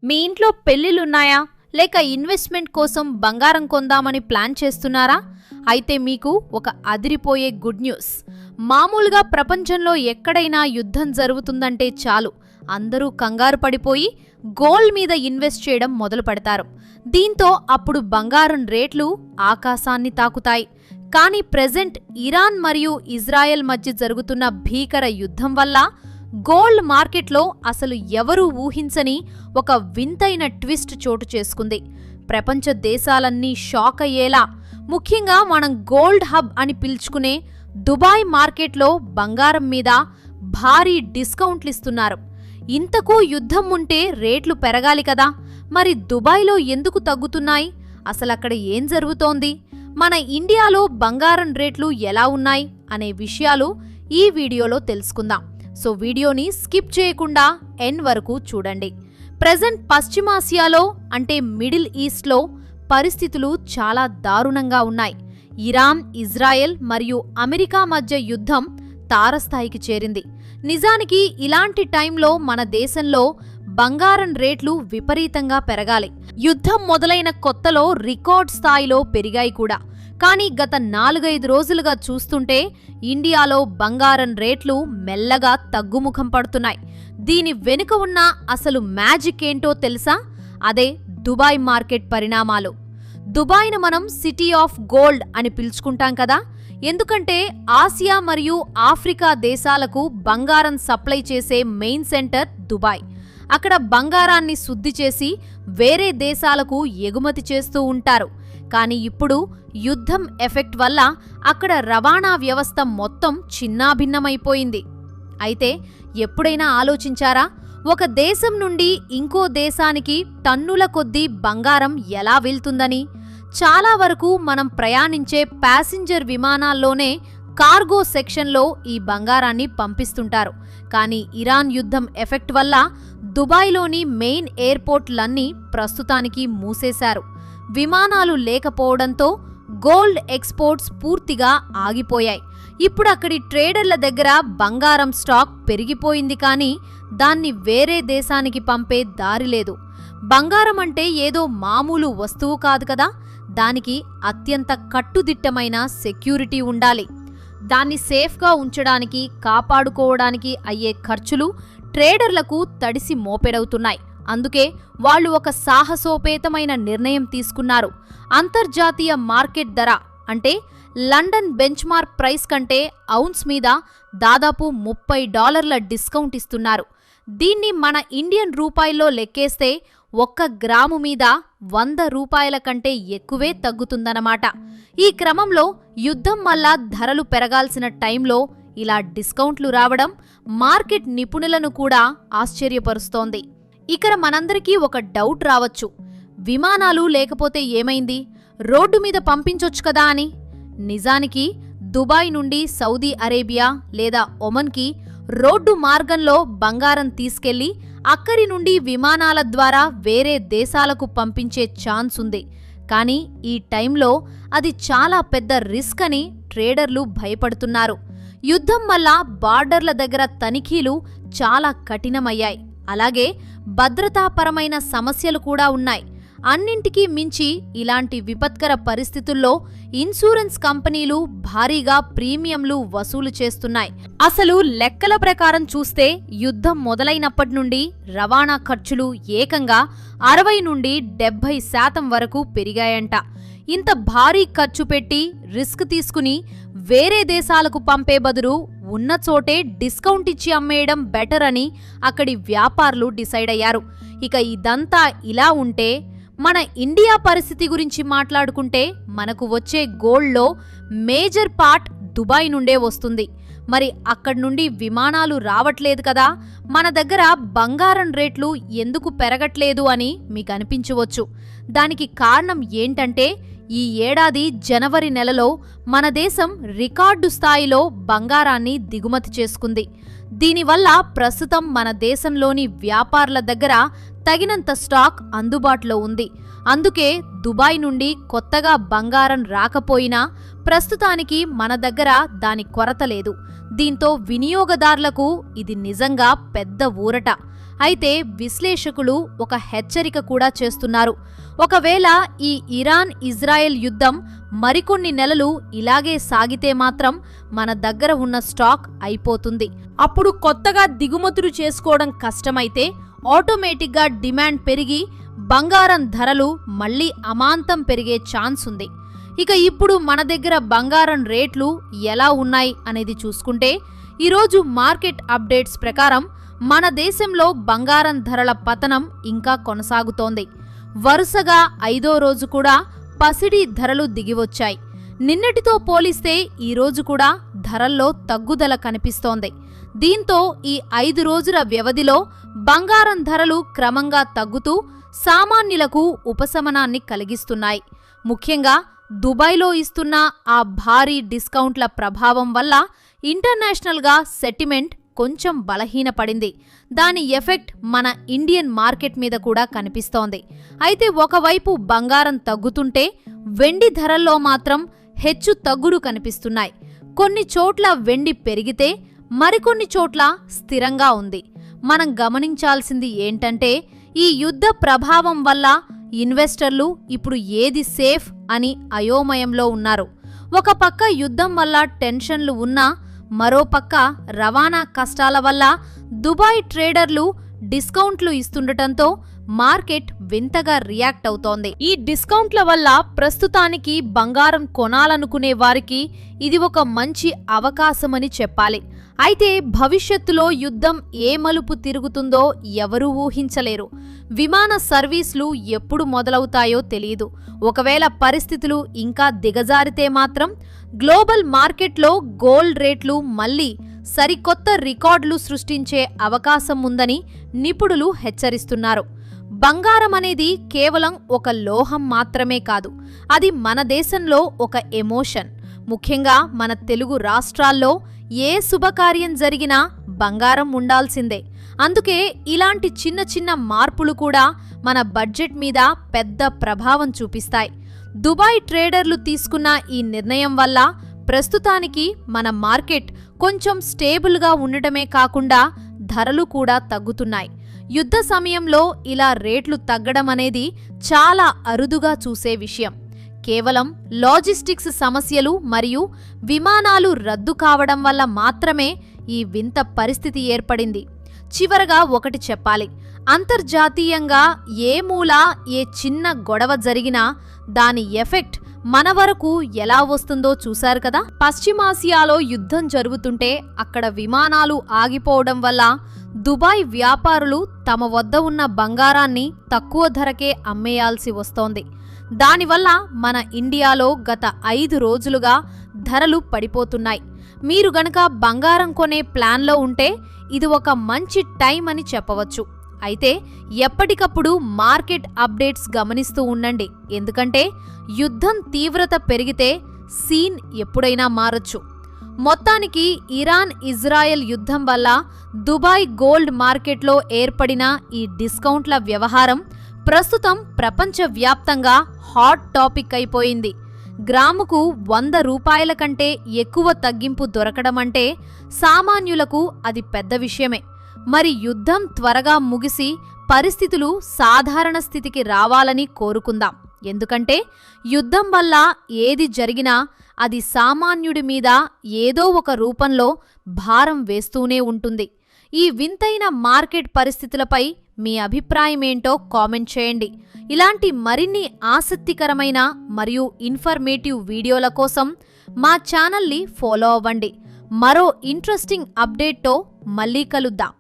మీ ఇంట్లో పెళ్లిళ్లున్నాయా? లేక ఇన్వెస్ట్మెంట్ కోసం బంగారం కొందామని ప్లాన్ చేస్తున్నారా? అయితే మీకు ఒక అదిరిపోయే గుడ్ న్యూస్. మామూలుగా ప్రపంచంలో ఎక్కడైనా యుద్ధం జరుగుతుందంటే చాలు అందరూ కంగారు పడిపోయి గోల్డ్ మీద ఇన్వెస్ట్ చేయడం మొదలు పెడతారు. దీంతో అప్పుడు బంగారం రేట్లు ఆకాశాన్ని తాకుతాయి. కానీ ప్రెజెంట్ ఇరాన్ మరియు ఇజ్రాయెల్ మధ్య జరుగుతున్న భీకర యుద్ధం వల్ల గోల్డ్ మార్కెట్లో అసలు ఎవరూ ఊహించని ఒక వింతైన ట్విస్ట్ చోటు చేసుకుంది. ప్రపంచ దేశాలన్నీ షాక్ అయ్యేలా, ముఖ్యంగా మనం గోల్డ్ హబ్ అని పిలుచుకునే దుబాయ్ మార్కెట్లో బంగారం మీద భారీ డిస్కౌంట్లిస్తున్నారు. ఇంతకు యుద్ధం ఉంటే రేట్లు పెరగాలి కదా, మరి దుబాయ్లో ఎందుకు తగ్గుతున్నాయి? అసలక్కడ ఏం జరుగుతోంది? మన ఇండియాలో బంగారం రేట్లు ఎలా ఉన్నాయి అనే విషయాలు ఈ వీడియోలో తెలుసుకుందాం. సో వీడియోని స్కిప్ చేయకుండా ఎండ్ వరకు చూడండి. ప్రెజెంట్ పశ్చిమాసియాలో అంటే మిడిల్ ఈస్ట్లో పరిస్థితులు చాలా దారుణంగా ఉన్నాయి. ఇరాన్, ఇజ్రాయెల్ మరియు అమెరికా మధ్య యుద్ధం తారస్థాయికి చేరింది. నిజానికి ఇలాంటి టైంలో మన దేశంలో బంగారం రేట్లు విపరీతంగా పెరగాలి. యుద్ధం మొదలైన కొత్తలో రికార్డ్ స్థాయిలో పెరిగాయి కూడా. కానీ గత 4-5 రోజులుగా చూస్తుంటే ఇండియాలో బంగారం రేట్లు మెల్లగా తగ్గుముఖం పడుతున్నాయి. దీని వెనుక ఉన్న అసలు మ్యాజిక్ ఏంటో తెలుసా? అదే దుబాయ్ మార్కెట్ పరిణామాలు. దుబాయ్ను మనం సిటీ ఆఫ్ గోల్డ్ అని పిలుచుకుంటాం కదా, ఎందుకంటే ఆసియా మరియు ఆఫ్రికా దేశాలకు బంగారం సప్లై చేసే మెయిన్ సెంటర్ దుబాయ్. అక్కడ బంగారాన్ని శుద్ధి చేసి వేరే దేశాలకు ఎగుమతి చేస్తూ ఉంటారు. కానీ ఇప్పుడు యుద్ధం ఎఫెక్ట్ వల్ల అక్కడ రవాణా వ్యవస్థ మొత్తం చిన్నాభిన్నమైపోయింది. అయితే ఎప్పుడైనా ఆలోచించారా, ఒక దేశం నుండి ఇంకో దేశానికి టన్నుల కొద్దీ బంగారం ఎలా వెళ్తుందని? చాలా వరకు మనం ప్రయాణించే ప్యాసింజర్ విమానాల్లోనే కార్గో సెక్షన్లో ఈ బంగారాన్ని పంపిస్తుంటారు. కానీ ఇరాన్ యుద్ధం ఎఫెక్ట్ వల్ల దుబాయ్లోని మెయిన్ ఎయిర్పోర్ట్లన్నీ ప్రస్తుతానికి మూసేశారు. విమానాలు లేకపోవడంతో గోల్డ్ ఎక్స్పోర్ట్స్ పూర్తిగా ఆగిపోయాయి. ఇప్పుడు అక్కడి ట్రేడర్ల దగ్గర బంగారం స్టాక్ పెరిగిపోయింది, కానీ దాన్ని వేరే దేశానికి పంపే దారి లేదు. బంగారం అంటే ఏదో మామూలు వస్తువు కాదు కదా, దానికి అత్యంత కట్టుదిట్టమైన సెక్యూరిటీ ఉండాలి. దాన్ని సేఫ్గా ఉంచడానికి, కాపాడుకోవడానికి అయ్యే ఖర్చులు ట్రేడర్లకు తడిసి మోపెడవుతున్నాయి. అందుకే వాళ్ళు ఒక సాహసోపేతమైన నిర్ణయం తీసుకున్నారు. అంతర్జాతీయ మార్కెట్ ధర అంటే లండన్ బెంచ్ మార్క్ ప్రైస్ కంటే ఔన్స్ మీద దాదాపు $30 డిస్కౌంట్ ఇస్తున్నారు. దీన్ని మన ఇండియన్ రూపాయల్లో లెక్కేస్తే 1 గ్రాము మీద $100 కంటే ఎక్కువే తగ్గుతుందన్నమాట. ఈ క్రమంలో యుద్ధం వల్ల ధరలు పెరగాల్సిన టైంలో ఇలా డిస్కౌంట్లు రావడం మార్కెట్ నిపుణులను కూడా ఆశ్చర్యపరుస్తోంది. ఇక్కడ మనందరికీ ఒక డౌట్ రావచ్చు, విమానాలు లేకపోతే ఏమైంది, రోడ్డు మీద పంపించొచ్చు కదా అని. నిజానికి దుబాయ్ నుండి సౌదీ అరేబియా లేదా ఒమన్కి రోడ్డు మార్గంలో బంగారం తీసుకెళ్లి అక్కడి నుండి విమానాల ద్వారా వేరే దేశాలకు పంపించే ఛాన్స్ ఉంది. కానీ ఈ టైంలో అది చాలా పెద్ద రిస్క్ అని ట్రేడర్లు భయపడుతున్నారు. యుద్ధం వల్ల బార్డర్ల దగ్గర తనిఖీలు చాలా కఠినమయ్యాయి. అలాగే భద్రతాపరమైన సమస్యలు కూడా ఉన్నాయి. అన్నింటికీ మించి ఇలాంటి విపత్కర పరిస్థితుల్లో ఇన్సూరెన్స్ కంపెనీలు భారీగా ప్రీమియంలు వసూలు చేస్తున్నాయి. అసలు లెక్కల ప్రకారం చూస్తే యుద్ధం మొదలైనప్పటి నుండి రవాణా ఖర్చులు ఏకంగా 60 నుండి 70% వరకు పెరిగాయంట. ఇంత భారీ ఖర్చు పెట్టి రిస్క్ తీసుకుని వేరే దేశాలకు పంపే బదులు ఉన్న చోటే డిస్కౌంట్ ఇచ్చి అమ్మేయడం బెటర్ అని అక్కడి వ్యాపారులు డిసైడ్ అయ్యారు. ఇక ఇదంతా ఇలా ఉంటే మన ఇండియా పరిస్థితి గురించి మాట్లాడుకుంటే మనకు వచ్చే గోల్డ్లో మేజర్ పార్ట్ దుబాయ్ నుండే వస్తుంది. మరి అక్కడి నుండి విమానాలు రావట్లేదు కదా, మన దగ్గర బంగారం రేట్లు ఎందుకు పెరగట్లేదు అని మీకు అనిపించవచ్చు. దానికి కారణం ఏంటంటే ఈ ఏడాది జనవరి నెలలో మన దేశం రికార్డు స్థాయిలో బంగారాన్ని దిగుమతి చేసుకుంది. దీనివల్ల ప్రస్తుతం మన దేశంలోని వ్యాపారుల దగ్గర తగినంత స్టాక్ అందుబాటులో ఉంది. అందుకే దుబాయ్ నుండి కొత్తగా బంగారం రాకపోయినా ప్రస్తుతానికి మన దగ్గర దాని కొరత లేదు. దీంతో వినియోగదారులకు ఇది నిజంగా పెద్ద ఊరట. అయితే విశ్లేషకులు ఒక హెచ్చరిక కూడా చేస్తున్నారు. ఒకవేళ ఈ ఇరాన్-ఇజ్రాయెల్ యుద్ధం మరికొన్ని నెలలు ఇలాగే సాగితే మాత్రం మన దగ్గర ఉన్న స్టాక్ అయిపోతుంది. అప్పుడు కొత్తగా దిగుమతులు చేసుకోవడం కష్టమైతే ఆటోమేటిక్గా డిమాండ్ పెరిగి బంగారం ధరలు మళ్లీ అమాంతం పెరిగే ఛాన్స్ ఉంది. ఇక ఇప్పుడు మన దగ్గర బంగారం రేట్లు ఎలా ఉన్నాయి అనేది చూసుకుంటే ఈరోజు మార్కెట్ అప్డేట్స్ ప్రకారం మన దేశంలో బంగారం ధరల పతనం ఇంకా కొనసాగుతోంది. వరుసగా 5వ రోజు కూడా పసిడి ధరలు దిగివచ్చాయి. నిన్నటితో పోలిస్తే ఈరోజు కూడా ధరల్లో తగ్గుదల కనిపిస్తోంది. దీంతో ఈ 5 రోజుల వ్యవధిలో బంగారం ధరలు క్రమంగా తగ్గుతూ సామాన్యులకు ఉపశమనాన్ని కలిగిస్తున్నాయి. ముఖ్యంగా దుబాయ్లో ఇస్తున్న ఆ భారీ డిస్కౌంట్ల ప్రభావం వల్ల ఇంటర్నేషనల్గా సెంటిమెంట్ కొంచెం బలహీనపడింది. దాని ఎఫెక్ట్ మన ఇండియన్ మార్కెట్ మీద కూడా కనిపిస్తోంది. అయితే ఒకవైపు బంగారం తగ్గుతుంటే వెండి ధరల్లో మాత్రం హెచ్చు తగ్గులు కనిపిస్తున్నాయి. కొన్ని చోట్ల వెండి పెరిగితే మరికొన్ని చోట్ల స్థిరంగా ఉంది. మనం గమనించాల్సింది ఏంటంటే ఈ యుద్ధ ప్రభావం వల్ల ఇన్వెస్టర్లు ఇప్పుడు ఏది సేఫ్ అని అయోమయంలో ఉన్నారు. ఒక పక్క యుద్ధం వల్ల టెన్షన్లు ఉన్నా మరోపక్క రవాణా కష్టాల వల్ల దుబాయ్ ట్రేడర్లు డిస్కౌంట్లు ఇస్తుండటంతో మార్కెట్ వింతగా రియాక్ట్ అవుతోంది. ఈ డిస్కౌంట్ల వల్ల ప్రస్తుతానికి బంగారం కొనాలనుకునే వారికి ఇది ఒక మంచి అవకాశమని చెప్పాలి. అయితే భవిష్యత్తులో యుద్ధం ఏ మలుపు తిరుగుతుందో ఎవరూ ఊహించలేరు. విమాన సర్వీసులు ఎప్పుడు మొదలవుతాయో తెలియదు. ఒకవేళ పరిస్థితులు ఇంకా దిగజారితే మాత్రం గ్లోబల్ మార్కెట్లో గోల్డ్ రేట్లు మళ్లీ సరికొత్త రికార్డులు సృష్టించే అవకాశం ఉందని నిపుణులు హెచ్చరిస్తున్నారు. బంగారం అనేది కేవలం ఒక లోహం మాత్రమే కాదు, అది మన దేశంలో ఒక ఎమోషన్. ముఖ్యంగా మన తెలుగు రాష్ట్రాల్లో ఏ శుభకార్యం జరిగినా బంగారం ఉండాల్సిందే. అందుకే ఇలాంటి చిన్న చిన్న మార్పులు కూడా మన బడ్జెట్ మీద పెద్ద ప్రభావం చూపిస్తాయి. దుబాయ్ ట్రేడర్లు తీసుకున్న ఈ నిర్ణయం వల్ల ప్రస్తుతానికి మన మార్కెట్ కొంచెం స్టేబుల్గా ఉండటమే కాకుండా ధరలు కూడా తగ్గుతున్నాయి. యుద్ధ సమయంలో ఇలా రేట్లు తగ్గడం అనేది చాలా అరుదుగా చూసే విషయం. కేవలం లాజిస్టిక్స్ సమస్యలు మరియు విమానాలు రద్దు కావడం వల్ల మాత్రమే ఈ వింత పరిస్థితి ఏర్పడింది. చివరగా ఒకటి చెప్పాలి, అంతర్జాతీయంగా ఏ మూల ఏ చిన్న గొడవ జరిగినా దాని ఎఫెక్ట్ మన వరకు ఎలా వస్తుందో చూశారు కదా. పశ్చిమాసియాలో యుద్ధం జరుగుతుంటే అక్కడ విమానాలు ఆగిపోవడం వల్ల దుబాయ్ వ్యాపారులు తమ వద్ద ఉన్న బంగారాన్ని తక్కువ ధరకే అమ్మేయాల్సి వస్తోంది. దానివల్ల మన ఇండియాలో గత 5 రోజులుగా ధరలు పడిపోతున్నాయి. మీరు గనక బంగారం కొనే ప్లాన్లో ఉంటే ఇది ఒక మంచి టైం అని చెప్పవచ్చు. అయితే ఎప్పటికప్పుడు మార్కెట్ అప్డేట్స్ గమనిస్తూ ఉండండి. ఎందుకంటే యుద్ధం తీవ్రత పెరిగితే సీన్ ఎప్పుడైనా మారొచ్చు. మొత్తానికి ఇరాన్-ఇజ్రాయెల్ యుద్ధం వల్ల దుబాయ్ గోల్డ్ మార్కెట్లో ఏర్పడిన ఈ డిస్కౌంట్ల వ్యవహారం ప్రస్తుతం ప్రపంచవ్యాప్తంగా హాట్ టాపిక్ అయిపోయింది. గ్రాముకు 100 రూపాయల కంటే ఎక్కువ తగ్గింపు దొరకడమంటే సామాన్యులకు అది పెద్ద విషయమే. మరి యుద్ధం త్వరగా ముగిసి పరిస్థితులు సాధారణ స్థితికి రావాలని కోరుకుందాం. ఎందుకంటే యుద్ధం వల్ల ఏది జరిగినా అది సామాన్యుడి మీద ఏదో ఒక రూపంలో భారం వేస్తూనే ఉంటుంది. ఈ వింతైన మార్కెట్ పరిస్థితులపై మీ అభిప్రాయమేంటో కామెంట్ చేయండి. ఇలాంటి మరిన్ని ఆసక్తికరమైన మరియు ఇన్ఫర్మేటివ్ వీడియోల కోసం మా ఛానల్ని ఫాలో అవ్వండి. మరో ఇంట్రెస్టింగ్ అప్డేట్తో మళ్ళీ కలుద్దాం.